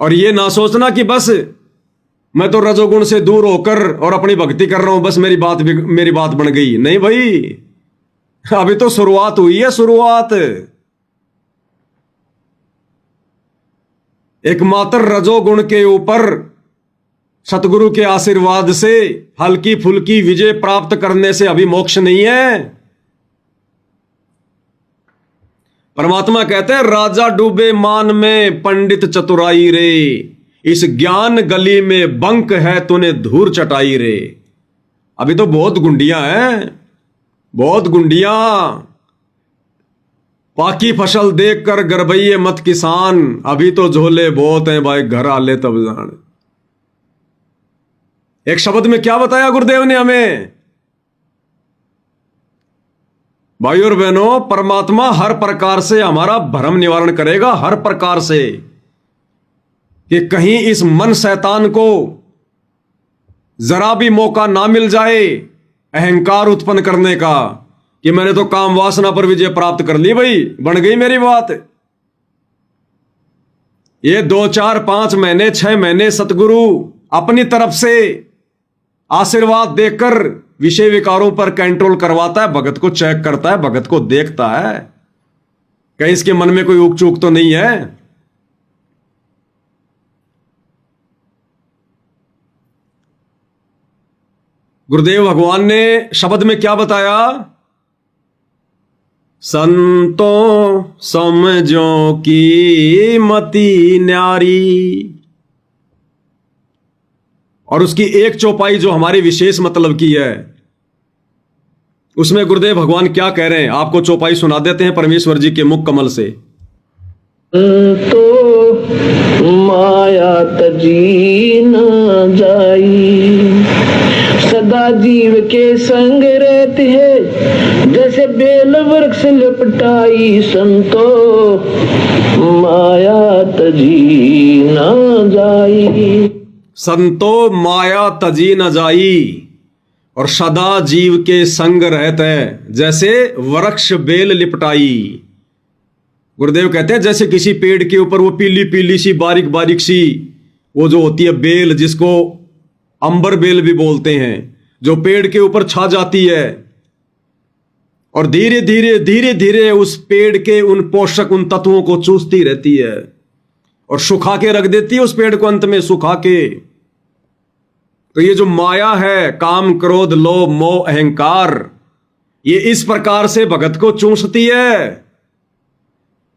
और ये ना सोचना कि बस मैं तो रजोगुण से दूर होकर और अपनी भक्ति कर रहा हूं, बस मेरी बात बन गई। नहीं भाई, अभी तो शुरुआत हुई है, शुरुआत। एकमात्र रजोगुण के ऊपर सतगुरु के आशीर्वाद से हल्की फुल्की विजय प्राप्त करने से अभी मोक्ष नहीं है। परमात्मा कहते हैं, राजा डूबे मान में पंडित चतुराई रे, इस ज्ञान गली में बंक है तूने धूर चटाई रे। अभी तो बहुत गुंडियां हैं, बहुत गुंडियां। पाकी फसल देखकर गरबैये मत किसान, अभी तो झोले बहुत हैं भाई, घर आले तब जान। एक शब्द में क्या बताया गुरुदेव ने हमें? भाई और बहनों, परमात्मा हर प्रकार से हमारा भ्रम निवारण करेगा, हर प्रकार से, कि कहीं इस मन शैतान को जरा भी मौका ना मिल जाए अहंकार उत्पन्न करने का, कि मैंने तो काम वासना पर विजय प्राप्त कर ली, भाई बन गई मेरी बात। ये 2, 4, 5 महीने 6 महीने सतगुरु अपनी तरफ से आशीर्वाद देकर विषय विकारों पर कंट्रोल करवाता है, भगत को चेक करता है, भगत को देखता है कहीं इसके मन में कोई ऊक चूक तो नहीं है। गुरुदेव भगवान ने शब्द में क्या बताया? संतों समझो की मति न्यारी। और उसकी एक चौपाई जो हमारे विशेष मतलब की है, उसमें गुरुदेव भगवान क्या कह रहे हैं, आपको चौपाई सुना देते हैं परमेश्वर जी के मुख कमल से। तो माया तजी न जाई, सदा जीव के संग रहते हैं, जैसे बेल वृक्ष लिपटाई। संतो माया तजी न जाई, संतो माया तजी न जाई, और सदा जीव के संग रहते जैसे वृक्ष बेल लिपटाई। गुरुदेव कहते हैं, जैसे किसी पेड़ के ऊपर वो पीली पीली सी बारीक बारीक सी वो जो होती है बेल, जिसको अंबर बेल भी बोलते हैं, जो पेड़ के ऊपर छा जाती है और धीरे धीरे धीरे धीरे उस पेड़ के उन पोषक उन तत्वों को चूसती रहती है और सुखा के रख देती है उस पेड़ को, अंत में सुखा के। तो ये जो माया है, काम क्रोध लोभ मोह अहंकार, ये इस प्रकार से भगत को चूसती है,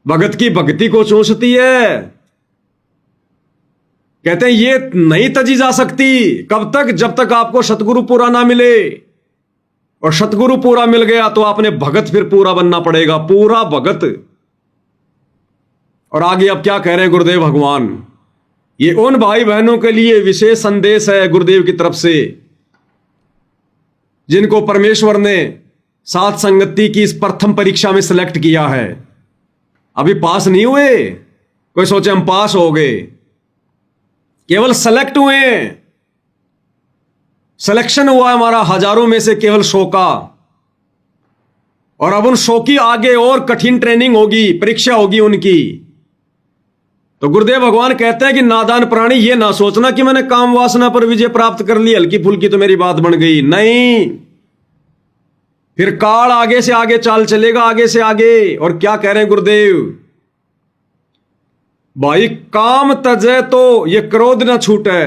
भगत की भक्ति को चूसती है। कहते हैं ये नहीं तजी जा सकती, कब तक? जब तक आपको सतगुरु पूरा ना मिले। और सतगुरु पूरा मिल गया तो आपने भगत फिर पूरा बनना पड़ेगा, पूरा भगत। और आगे अब क्या कह रहे हैं गुरुदेव भगवान? ये उन भाई बहनों के लिए विशेष संदेश है गुरुदेव की तरफ से, जिनको परमेश्वर ने सात संगति की इस प्रथम परीक्षा में सिलेक्ट किया है। अभी पास नहीं हुए, कोई सोचे हम पास हो गए, केवल सेलेक्ट हुए। सिलेक्शन हुआ हमारा हजारों में से केवल 100 का। और अब उन 100 की आगे और कठिन ट्रेनिंग होगी, परीक्षा होगी उनकी। तो गुरुदेव भगवान कहते हैं कि नादान प्राणी, ये ना सोचना कि मैंने काम वासना पर विजय प्राप्त कर ली, हल्की फुल्की तो मेरी बात बन गई। नहीं, फिर काल आगे से आगे चाल चलेगा, आगे से आगे। और क्या कह रहे हैं गुरुदेव? भाई काम तजे तो ये क्रोध ना छूटे।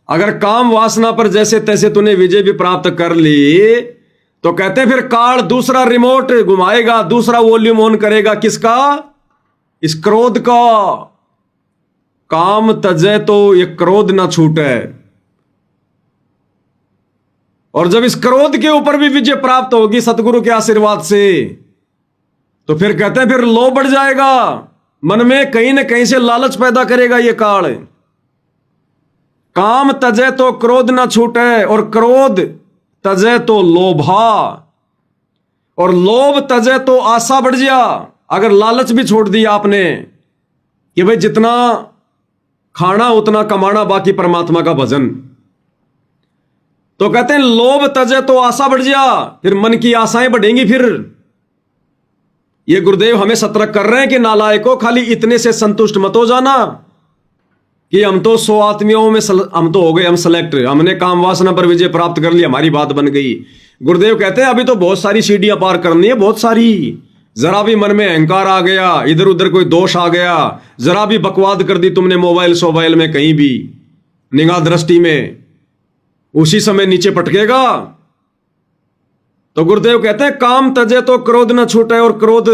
अगर काम वासना पर जैसे तैसे तूने विजय भी प्राप्त कर ली, तो कहते हैं फिर काल दूसरा रिमोट घुमाएगा, दूसरा वॉल्यूम ऑन करेगा। किसका? इस क्रोध का। काम तजे तो ये क्रोध ना छूटे। और जब इस क्रोध के ऊपर भी विजय प्राप्त होगी सतगुरु के आशीर्वाद से, तो फिर कहते हैं फिर लोभ बढ़ जाएगा मन में, कहीं ना कहीं से लालच पैदा करेगा ये काल। काम तजे तो क्रोध ना छूटे, और क्रोध तजे तो लोभा, और लोभ तजे तो आशा बढ़ जा। अगर लालच भी छोड़ दिया आपने कि भाई जितना खाना उतना कमाना, बाकी परमात्मा का भजन, तो कहते हैं लोभ तजे तो आशा बढ़ जा, फिर मन की आशाएं बढ़ेंगी। फिर ये गुरुदेव हमें सतर्क कर रहे हैं कि नालायकों, खाली इतने से संतुष्ट मत हो जाना कि हम तो 100 आत्मियों में हम तो हो गए, हम सेलेक्ट, हमने काम वासना पर विजय प्राप्त कर लिया, हमारी बात बन गई। गुरुदेव कहते हैं अभी तो बहुत सारी सीढ़ियां पार करनी है, बहुत सारी। जरा भी मन में अहंकार आ गया, इधर उधर कोई दोष आ गया, जरा भी बकवाद कर दी तुमने मोबाइल सोबाइल में, कहीं भी निगाह दृष्टि में, उसी समय नीचे पटकेगा। तो गुरुदेव कहते हैं काम तजे तो क्रोध न छूटे, और क्रोध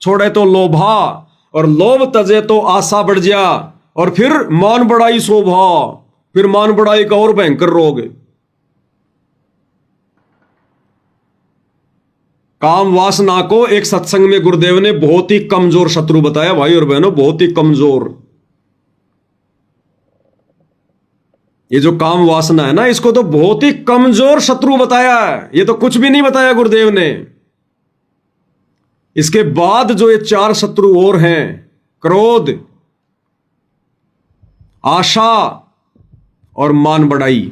छोड़े तो लोभा, और लोभ तजे तो आशा बढ़ जा, और फिर मान बढ़ाई शोभा, फिर मान बढ़ाई का और भयंकर रोग। काम वासना को एक सत्संग में गुरुदेव ने बहुत ही कमजोर शत्रु बताया, भाई और बहनों, बहुत ही कमजोर। ये जो काम वासना है ना, इसको तो बहुत ही कमजोर शत्रु बताया है, ये तो कुछ भी नहीं बताया गुरुदेव ने। इसके बाद जो ये 4 शत्रु और हैं, क्रोध, आशा और मान बढ़ाई।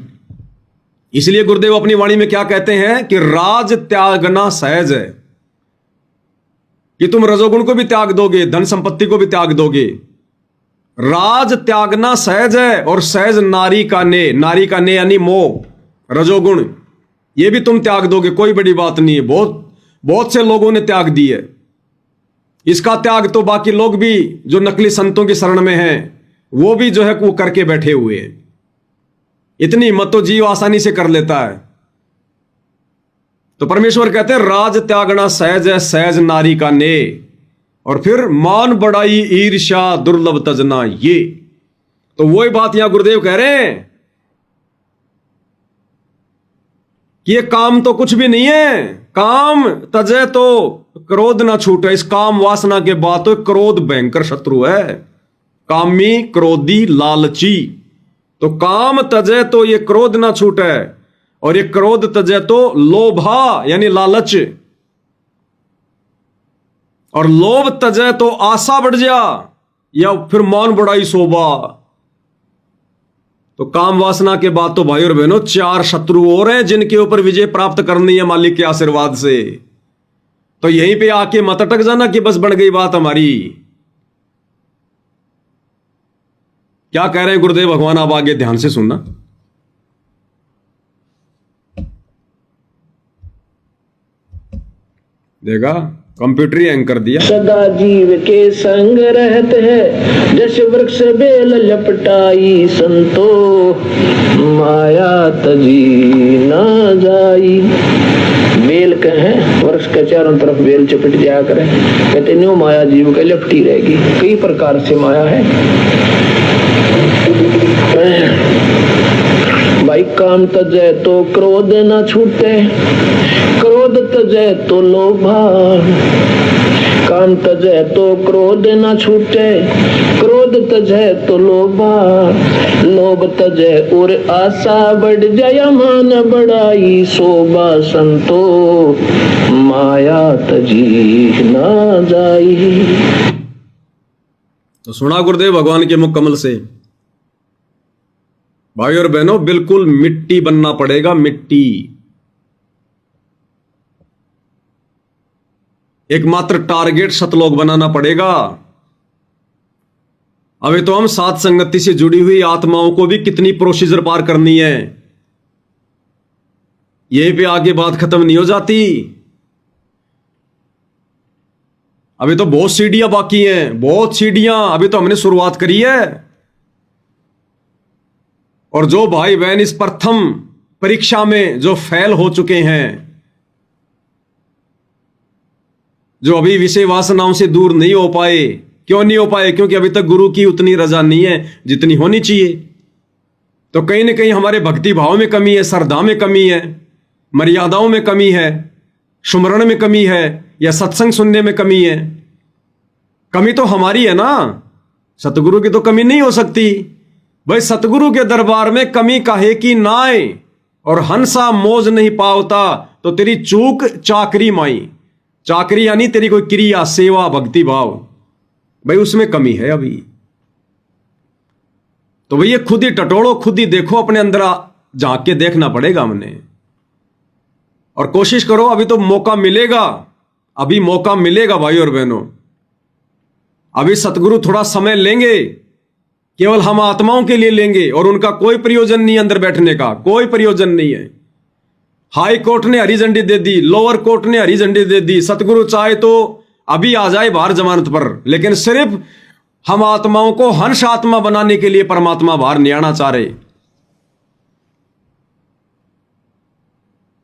इसलिए गुरुदेव अपनी वाणी में क्या कहते हैं कि राज त्यागना सहज है, कि तुम रजोगुण को भी त्याग दोगे, धन संपत्ति को भी त्याग दोगे। राज त्यागना सहज है, और सहज नारी का ने, नारी का ने यानी मोह, रजोगुण, ये भी तुम त्याग दोगे, कोई बड़ी बात नहीं है। बहुत से लोगों ने त्याग दी है। इसका त्याग तो बाकी लोग भी जो नकली संतों की शरण में हैं, वो भी जो है वो करके बैठे हुए हैं। इतनी हिम्मत तो जीव आसानी से कर लेता है। तो परमेश्वर कहते हैं राज त्यागना सहज है, सहज नारी का ने, और फिर मान बढ़ाई ईर्ष्या दुर्लभ तजना। ये तो वही बात यहां गुरुदेव कह रहे हैं कि ये काम तो कुछ भी नहीं है। काम तजे तो क्रोध ना छूटे। इस काम वासना के बाद तो क्रोध भयंकर शत्रु है, कामी, क्रोधी, लालची। तो काम तजे तो ये क्रोध ना छूटे, और ये क्रोध तजे तो लोभा यानी लालच, और लोभ तजे तो आशा बढ़ जा, या फिर मान बढ़ाई शोभा। तो काम वासना के बाद तो भाई और बहनों 4 शत्रु और हैं जिनके ऊपर विजय प्राप्त करनी है मालिक के आशीर्वाद से। तो यहीं पे आके मत अटक जाना कि बस बढ़ गई बात हमारी। क्या कह रहे हैं गुरुदेव भगवान, आप आगे ध्यान से सुनना। देखा, कंप्यूटर ही हैंग कर दिया। सदा जीव के संग रहते हैं, जैसे वृक्ष बेल लपटाई, संतो माया तजी न जाई। बेल कहें, वृक्ष के चारों तरफ बेल चपट जाया करें, कहते न्यू माया जीव के लपटी रहेगी। कई प्रकार से माया है भाई। काम तजे तो क्रोध न छूटे, क्रोध तजे तो लोभा। काम तजे तो क्रोध न छूटे, क्रोध तजे तो लोभा। लोभ तजे और आशा बढ़ जाए, मान बढ़ाई शोभा। संतो माया तजी न जाई। तो सुना गुरुदेव भगवान के मुख कमल से। भाई और बहनों, बिल्कुल मिट्टी बनना पड़ेगा, मिट्टी। एकमात्र टारगेट सतलोक बनाना पड़ेगा। अभी तो हम साथ संगति से जुड़ी हुई आत्माओं को भी कितनी प्रोसीजर पार करनी है, यहीं पे आगे बात खत्म नहीं हो जाती। अभी तो बहुत सीढ़ियां बाकी हैं, बहुत सीढ़ियां। अभी तो हमने शुरुआत करी है। और जो भाई बहन इस प्रथम परीक्षा में जो फेल हो चुके हैं, जो अभी विषय वासनाओं से दूर नहीं हो पाए, क्यों नहीं हो पाए? क्योंकि अभी तक गुरु की उतनी रजा नहीं है जितनी होनी चाहिए। तो कहीं ना कहीं हमारे भक्ति भाव में कमी है, श्रद्धा में कमी है, मर्यादाओं में कमी है, सुमरण में कमी है, या सत्संग सुनने में कमी है। कमी तो हमारी है ना, सतगुरु की तो कमी नहीं हो सकती। भाई सतगुरु के दरबार में कमी काहे की नाय, और हंसा मौज नहीं पावता, तो तेरी चूक चाकरी माई। चाकरी यानी तेरी कोई क्रिया, सेवा, भक्ति भाव, भाई उसमें कमी है अभी। तो भैया खुद ही टटोलो, खुद ही देखो, अपने अंदर झांक के देखना पड़ेगा हमने। और कोशिश करो, अभी तो मौका मिलेगा, अभी मौका मिलेगा भाई और बहनों। अभी सतगुरु थोड़ा समय लेंगे, केवल हम आत्माओं के लिए लेंगे, और उनका कोई प्रयोजन नहीं, अंदर बैठने का कोई प्रयोजन नहीं है। हाई कोर्ट ने हरी झंडी दे दी, लोअर कोर्ट ने हरी झंडी दे दी, सतगुरु चाहे तो अभी आ जाए बाहर जमानत पर, लेकिन सिर्फ हम आत्माओं को हंस आत्मा बनाने के लिए परमात्मा बाहर नहीं आना चाह रहे।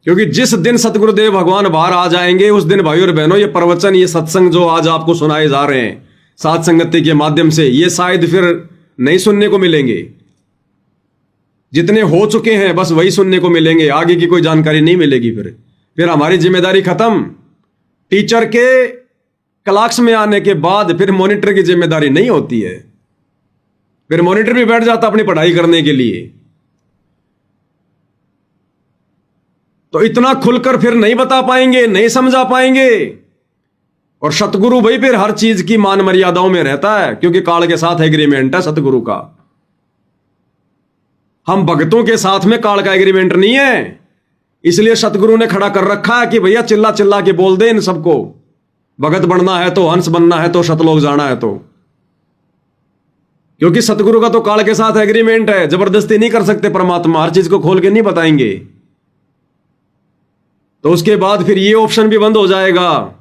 क्योंकि जिस दिन सतगुरुदेव भगवान बाहर आ जाएंगे उस दिन भाई और बहनों ये प्रवचन, ये सत्संग जो आज आपको सुनाए जा रहे हैं साथ संगति के माध्यम से, ये शायद फिर नहीं सुनने को मिलेंगे। जितने हो चुके हैं बस वही सुनने को मिलेंगे, आगे की कोई जानकारी नहीं मिलेगी। फिर हमारी जिम्मेदारी खत्म। टीचर के क्लास में आने के बाद फिर मॉनिटर की जिम्मेदारी नहीं होती है, फिर मॉनिटर भी बैठ जाता अपनी पढ़ाई करने के लिए। तो इतना खुलकर फिर नहीं बता पाएंगे, नहीं समझा पाएंगे। और सतगुरु भाई फिर हर चीज की मान मर्यादाओं में रहता है, क्योंकि काल के साथ एग्रीमेंट है सतगुरु का। हम भक्तों के साथ में काल का एग्रीमेंट नहीं है, इसलिए सतगुरु ने खड़ा कर रखा है कि भैया चिल्ला चिल्ला के बोल दे इन सबको, भगत बनना है तो, हंस बनना है तो, सतलोक जाना है तो। क्योंकि सतगुरु का तो काल के साथ एग्रीमेंट है, जबरदस्ती नहीं कर सकते परमात्मा, हर चीज को खोल के नहीं बताएंगे। तो उसके बाद फिर ये ऑप्शन भी बंद हो जाएगा।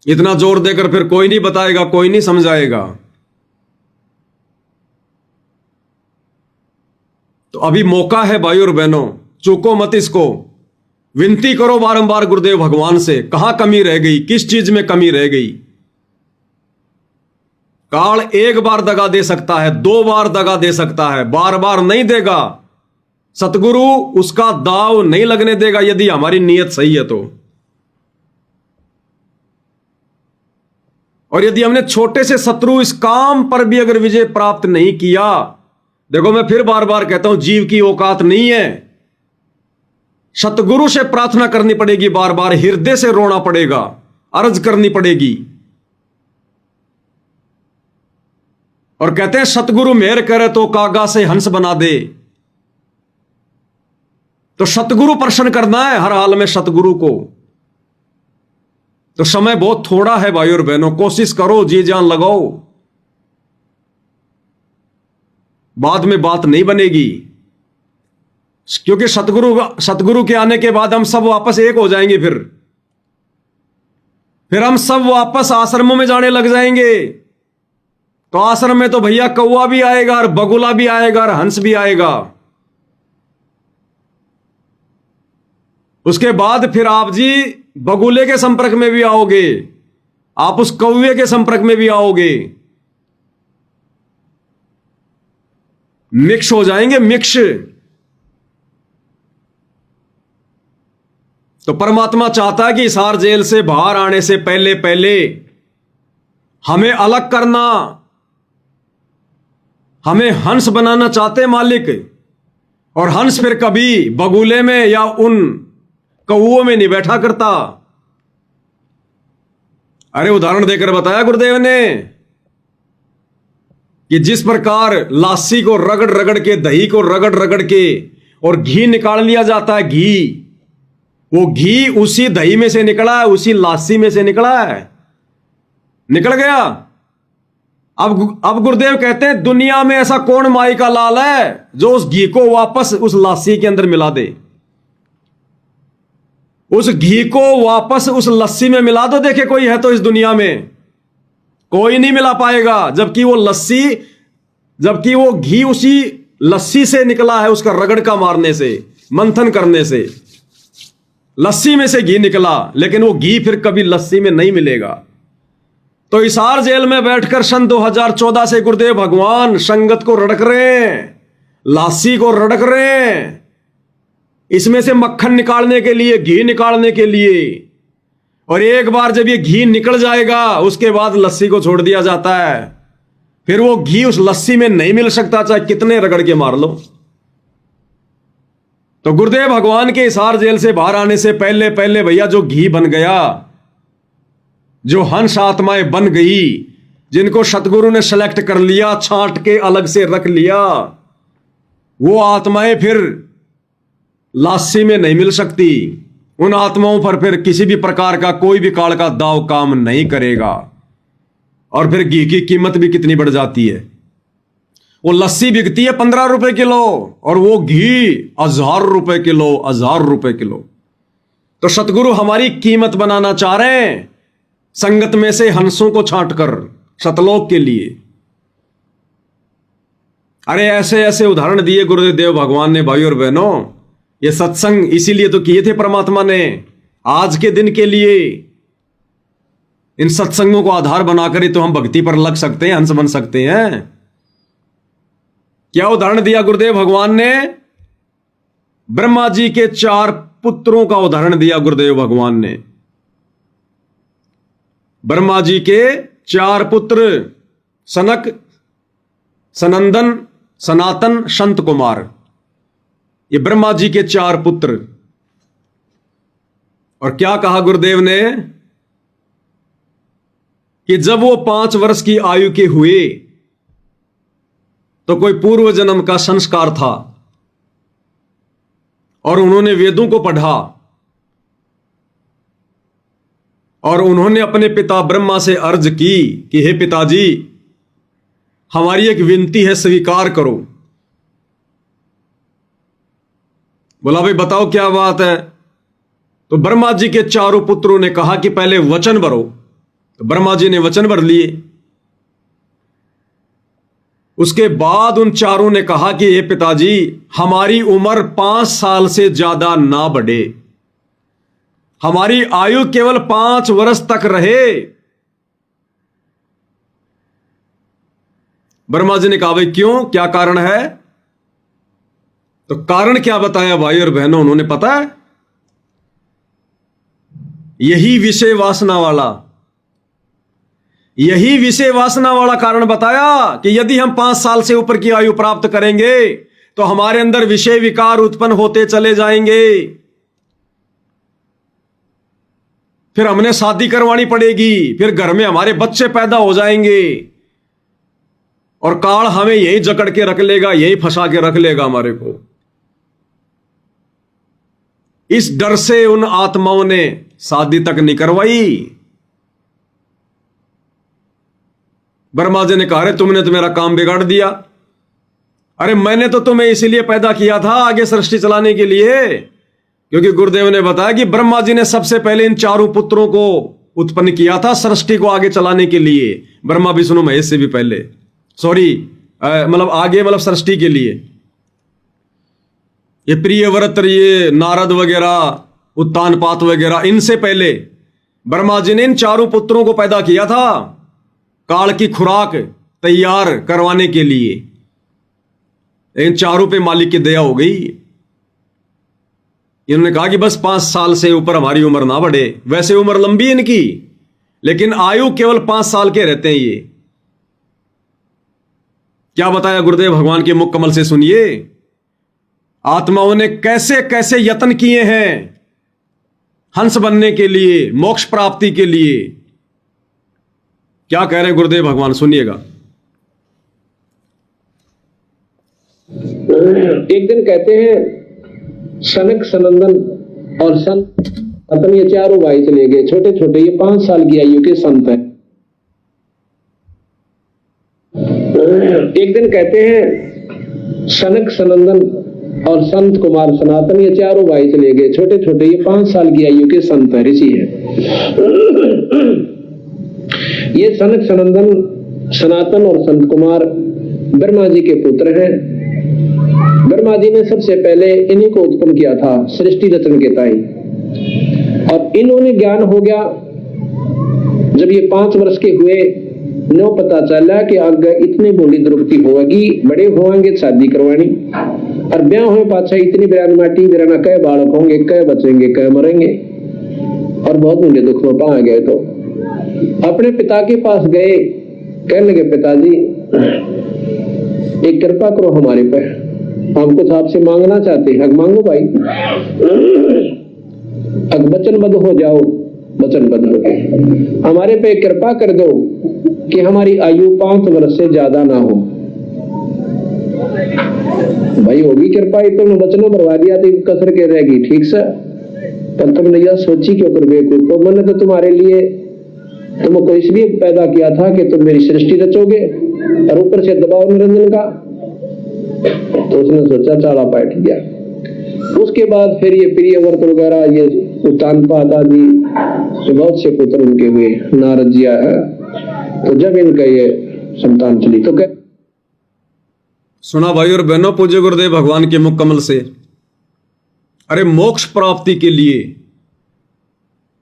इतना जोर देकर फिर कोई नहीं बताएगा, कोई नहीं समझाएगा। तो अभी मौका है भाई और बहनों, चूको मत इसको। विनती करो बारंबार गुरुदेव भगवान से, कहां कमी रह गई, किस चीज में कमी रह गई। काल एक बार दगा दे सकता है, 2 बार दगा दे सकता है, बार बार नहीं देगा। सतगुरु उसका दाव नहीं लगने देगा यदि हमारी नीयत सही है तो। और यदि हमने छोटे से शत्रु इस काम पर भी अगर विजय प्राप्त नहीं किया, देखो मैं फिर बार बार कहता हूं, जीव की औकात नहीं है। सतगुरु से प्रार्थना करनी पड़ेगी, बार बार हृदय से रोना पड़ेगा, अर्ज करनी पड़ेगी। और कहते हैं सतगुरु मेहर करे तो कागा से हंस बना दे। तो सतगुरु प्रसन्न करना है हर हाल में सतगुरु को। तो समय बहुत थोड़ा है भाई और बहनों, कोशिश करो, जी जान लगाओ, बाद में बात नहीं बनेगी। क्योंकि सतगुरु के आने के बाद हम सब वापस एक हो जाएंगे। फिर हम सब वापस आश्रमों में जाने लग जाएंगे। तो आश्रम में तो भैया कौवा भी आएगा और बगुला भी आएगा और हंस भी आएगा। उसके बाद फिर आप जी बगुले के संपर्क में भी आओगे, आप उस कौवे के संपर्क में भी आओगे, मिक्स हो जाएंगे, मिक्स। तो परमात्मा चाहता है कि हिसार जेल से बाहर आने से पहले पहले हमें अलग करना, हमें हंस बनाना चाहते मालिक। और हंस फिर कभी बगुले में या उन कौओं में नहीं बैठा करता। अरे उदाहरण देकर बताया गुरुदेव ने कि जिस प्रकार लासी को रगड़ रगड़ के, दही को रगड़ रगड़ के और घी निकाल लिया जाता है, घी, वो घी उसी दही में से निकला है, उसी लासी में से निकला है, निकल गया। अब गुरुदेव कहते हैं दुनिया में ऐसा कौन माई का लाल है जो उस घी को वापस उस लासी के अंदर मिला दे, उस घी को वापस उस लस्सी में मिला दो, देखे कोई है तो इस दुनिया में कोई नहीं मिला पाएगा। जबकि वो घी उसी लस्सी से निकला है, उसका रगड़ का मारने से, मंथन करने से लस्सी में से घी निकला, लेकिन वो घी फिर कभी लस्सी में नहीं मिलेगा। तो हिसार जेल में बैठकर सन 2014 से गुरुदेव भगवान संगत को रड़क रहे हैं, लासी को रड़क रहे हैं, इसमें से मक्खन निकालने के लिए, घी निकालने के लिए। और एक बार जब ये घी निकल जाएगा उसके बाद लस्सी को छोड़ दिया जाता है। फिर वो घी उस लस्सी में नहीं मिल सकता, चाहे कितने रगड़ के मार लो। तो गुरुदेव भगवान के हिसार जेल से बाहर आने से पहले पहले भैया जो घी बन गया, जो हंस आत्माएं बन गई, जिनको सतगुरु ने सेलेक्ट कर लिया, छांट के अलग से रख लिया, वो आत्माएं फिर लासी में नहीं मिल सकती, उन आत्माओं पर फिर किसी भी प्रकार का कोई भी काल का दाव काम नहीं करेगा। और फिर घी की कीमत भी कितनी बढ़ जाती है। वो लस्सी बिकती है 15 रुपए किलो और वो घी 1000 रुपए किलो, 1000 रुपए किलो। तो सतगुरु हमारी कीमत बनाना चाह रहे हैं संगत में से हंसों को छांटकर सतलोक के लिए। अरे ऐसे ऐसे उदाहरण दिए गुरुदेव भगवान ने भाई और बहनों। ये सत्संग इसीलिए तो किए थे परमात्मा ने, आज के दिन के लिए। इन सत्संगों को आधार बनाकर ही तो हम भक्ति पर लग सकते हैं, हंस बन सकते हैं। क्या उदाहरण दिया गुरुदेव भगवान ने? ब्रह्मा जी के 4 पुत्रों का उदाहरण दिया गुरुदेव भगवान ने। ब्रह्मा जी के 4 पुत्र, सनक, सनंदन, सनातन, संत कुमार। ये ब्रह्मा जी के 4 पुत्र। और क्या कहा गुरुदेव ने कि जब वो 5 वर्ष की आयु के हुए तो कोई पूर्व जन्म का संस्कार था और उन्होंने वेदों को पढ़ा और उन्होंने अपने पिता ब्रह्मा से अर्ज की कि हे पिताजी, हमारी एक विनती है, स्वीकार करो। बोला भाई बताओ क्या बात है। तो ब्रह्मा जी के 4 पुत्रों ने कहा कि पहले वचन भरो। तो ब्रह्मा जी ने वचन भर लिए। उसके बाद उन 4 ने कहा कि हे पिताजी, हमारी उम्र 5 साल से ज्यादा ना बढ़े, हमारी आयु केवल 5 वर्ष तक रहे। ब्रह्मा जी ने कहा भाई क्यों, क्या कारण है? तो कारण क्या बताया भाई और बहनों, उन्होंने पता है? यही विषय वासना वाला कारण बताया कि यदि हम 5 साल से ऊपर की आयु प्राप्त करेंगे तो हमारे अंदर विषय विकार उत्पन्न होते चले जाएंगे। फिर हमने शादी करवानी पड़ेगी, फिर घर में हमारे बच्चे पैदा हो जाएंगे और काल हमें यही जकड़ के रख लेगा, यही फंसा के रख लेगा हमारे को। इस डर से उन आत्माओं ने शादी तक नहीं करवाई। ब्रह्मा जी ने कहा अरे तुमने तो मेरा काम बिगाड़ दिया। अरे मैंने तो तुम्हें इसीलिए पैदा किया था आगे सृष्टि चलाने के लिए, क्योंकि गुरुदेव ने बताया कि ब्रह्मा जी ने सबसे पहले इन 4 पुत्रों को उत्पन्न किया था सृष्टि को आगे चलाने के लिए। ब्रह्मा विष्णु महेश से भी पहले, मतलब आगे, मतलब सृष्टि के लिए। ये प्रियव्रत, ये नारद वगैरह, उत्तानपात वगैरह, इनसे पहले ब्रह्मा जी ने इन 4 पुत्रों को पैदा किया था काल की खुराक तैयार करवाने के लिए। इन 4 पे मालिक की दया हो गई। इन्होंने कहा कि बस 5 साल से ऊपर हमारी उम्र ना बढ़े। वैसे उम्र लंबी है इनकी, लेकिन आयु केवल 5 साल के रहते हैं। ये क्या बताया गुरुदेव भगवान के मुख कमल से, सुनिए। आत्माओं ने कैसे कैसे यत्न किए हैं हंस बनने के लिए, मोक्ष प्राप्ति के लिए। क्या कह रहे हैं गुरुदेव भगवान, सुनिएगा। एक दिन कहते हैं सनक, सनंदन और संत अपने ये 4 भाई चले गए, छोटे छोटे, ये 5 साल की आयु के संत हैं। एक दिन कहते हैं सनक, सनंदन और संत कुमार, सनातन, ये 4 भाई चले गए, छोटे छोटे, ये 5 साल की आयु के संत हैं, ऋषि हैं। ये सनक, सनंदन, सनातन और संत कुमार ब्रह्मा जी के पुत्र हैं। ब्रह्मा जी ने सबसे पहले इन्हीं को उत्पन्न किया था सृष्टि रचन के ताई। और इन्होंने ज्ञान हो गया जब ये 5 वर्ष के हुए, नो पता चला कि आगे इतनी बोली द्रुपति होगी, बड़े होंगे, शादी करवानी, और ब्याह हुए पाछा इतनी बिरान माटी बिराना, कई बालक होंगे, कई बचेंगे, कई मरेंगे। और बहुत मुझे दुख में पा गए तो अपने पिता के पास गए, कहने लगे पिताजी एक कृपा करो हमारे पे, हम कुछ आपसे मांगना चाहते हैं। मांगो भाई। वचनबद्ध हो जाओ। वचनबद्ध हो गए, हमारे पे कृपा कर दो कि हमारी आयु 5 वर्ष से ज्यादा ना हो। भाई होगी कृपा, तुमने वचनों भरवा दिया तो कसर के रहेगी, ठीक से। पर तुमने यह सोची क्यों कर बेवकूफ को, मैंने तो तुम्हारे लिए तुमको इसलिए पैदा किया था कि तुम मेरी सृष्टि रचोगे, और ऊपर से दबाव निरंजन का। तो उसने सोचा चाला बैठ गया। उसके बाद फिर ये प्रियव्रत वगैरह, ये उत्तानपाद आदि बहुत से पुत्र उनके हुए, नारद जी है। तो जब इनका ये संतान चली तो क्या सुना भाई और बहनों पूज्य गुरुदेव भगवान के मुख कमल से। अरे मोक्ष प्राप्ति के लिए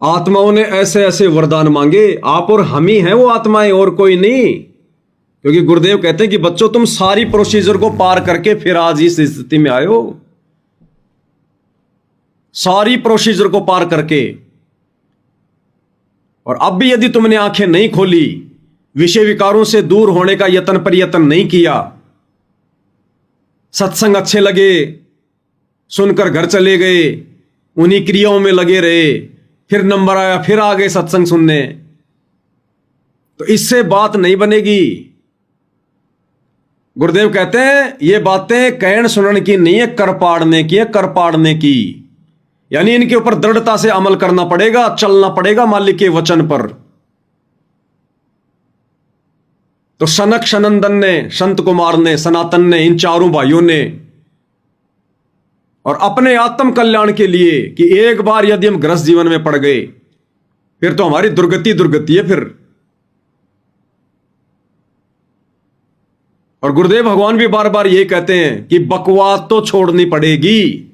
आत्माओं ने ऐसे ऐसे वरदान मांगे, आप और हम ही हैं वो आत्माएं, और कोई नहीं। क्योंकि गुरुदेव कहते हैं कि बच्चों तुम सारी प्रोसीजर को पार करके फिर आज इस स्थिति में आए हो, सारी प्रोसीजर को पार करके। और अब भी यदि तुमने आंखें नहीं खोली, विषय विकारों से दूर होने का यत्न प्रयत्न नहीं किया, सत्संग अच्छे लगे सुनकर घर चले गए, उन्हीं क्रियाओं में लगे रहे, फिर नंबर आया फिर आ गए सत्संग सुनने, तो इससे बात नहीं बनेगी। गुरुदेव कहते हैं ये बातें कहन सुनने की नहीं है, कर पाड़ने की है, कर पाड़ने की। यानी इनके ऊपर दृढ़ता से अमल करना पड़ेगा, चलना पड़ेगा मालिक के वचन पर। तो सनक सनंदन ने, संत कुमार ने, सनातन ने, इन चारों भाइयों ने, और अपने आत्म कल्याण के लिए कि एक बार यदि हम ग्रस्त जीवन में पड़ गए फिर तो हमारी दुर्गति दुर्गति है फिर। और गुरुदेव भगवान भी बार बार यही कहते हैं कि बकवाद तो छोड़नी पड़ेगी,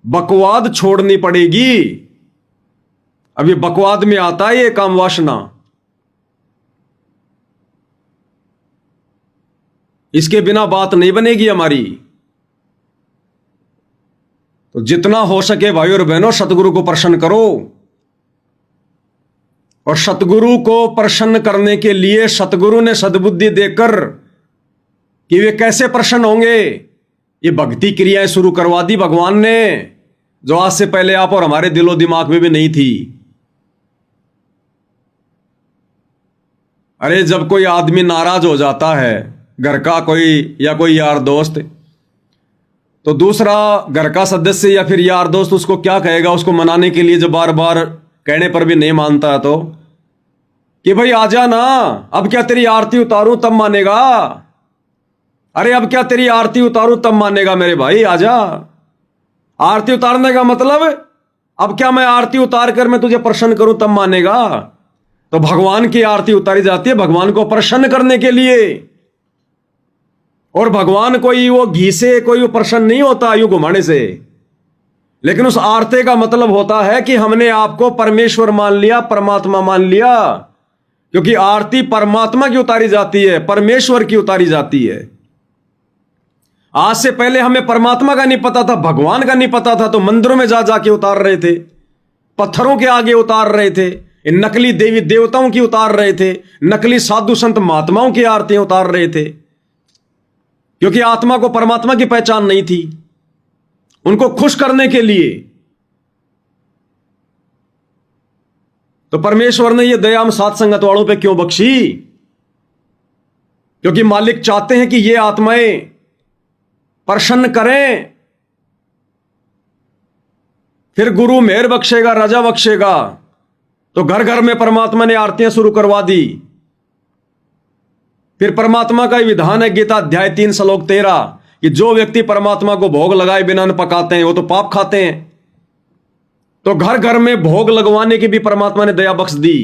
बकवाद छोड़नी पड़ेगी। अभी बकवाद में आता है ये काम वासना, इसके बिना बात नहीं बनेगी हमारी। तो जितना हो सके भाई और बहनों सतगुरु को प्रसन्न करो, और सतगुरु को प्रसन्न करने के लिए सतगुरु ने सद्बुद्धि देकर कि वे कैसे प्रसन्न होंगे, ये भक्ति क्रियाएं शुरू करवा दी भगवान ने, जो आज से पहले आप और हमारे दिलो दिमाग में भी नहीं थी। अरे जब कोई आदमी नाराज हो जाता है, घर का कोई या कोई यार दोस्त, तो दूसरा घर का सदस्य या फिर यार दोस्त उसको क्या कहेगा, उसको मनाने के लिए जब बार बार कहने पर भी नहीं मानता है तो कि भाई आजा ना, अब क्या तेरी आरती उतारूं तब मानेगा, अरे अब क्या तेरी आरती उतारूं तब मानेगा मेरे भाई, आजा। आरती उतारने का मतलब अब क्या मैं आरती उतार कर मैं तुझे प्रसन्न करूं तब मानेगा। तो भगवान की आरती उतारी जाती है भगवान को प्रसन्न करने के लिए, और भगवान कोई वो घी से कोई वो प्रसन्न नहीं होता यूं घुमाने से, लेकिन उस आरती का मतलब होता है कि हमने आपको परमेश्वर मान लिया, परमात्मा मान लिया। क्योंकि आरती परमात्मा की उतारी जाती है, परमेश्वर की उतारी जाती है। आज से पहले हमें परमात्मा का नहीं पता था, भगवान का नहीं पता था, तो मंदिरों में जा जाके उतार रहे थे, पत्थरों के आगे उतार रहे थे, इन नकली देवी देवताओं की उतार रहे थे, नकली साधु संत महात्माओं की आरती उतार रहे थे, क्योंकि आत्मा को परमात्मा की पहचान नहीं थी। उनको खुश करने के लिए तो परमेश्वर ने यह दया हम सात संगत वालों पे क्यों बख्शी, क्योंकि मालिक चाहते हैं कि ये आत्माएं प्रसन्न करें, फिर गुरु मेहर बख्शेगा, राजा बख्शेगा। तो घर घर में परमात्मा ने आरतियां शुरू करवा दी। फिर परमात्मा का ही विधान है गीता अध्याय 3 श्लोक 13 कि जो व्यक्ति परमात्मा को भोग लगाए बिना न पकाते हैं वो तो पाप खाते हैं। तो घर घर में भोग लगवाने की भी परमात्मा ने दया बख्श दी।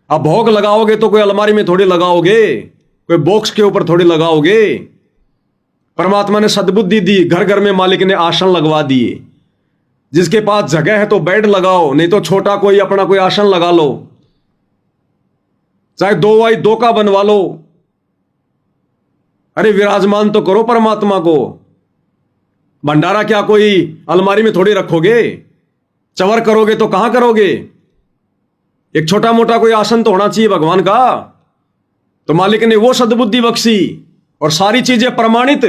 अब भोग लगाओगे तो कोई अलमारी में थोड़ी लगाओगे, कोई बॉक्स के ऊपर थोड़ी लगाओगे। परमात्मा ने सद्बुद्धि दी, घर घर में मालिक ने आसन लगवा दिए। जिसके पास जगह है तो बेड लगाओ, नहीं तो छोटा कोई अपना कोई आसन लगा लो, चाहे 2x2 का बनवा लो। अरे विराजमान तो करो परमात्मा को। भंडारा क्या कोई अलमारी में थोड़ी रखोगे, चवर करोगे तो कहां करोगे। एक छोटा मोटा कोई आसन तो होना चाहिए भगवान का। तो मालिक ने वो सद्बुद्धि बख्शी और सारी चीजें प्रमाणित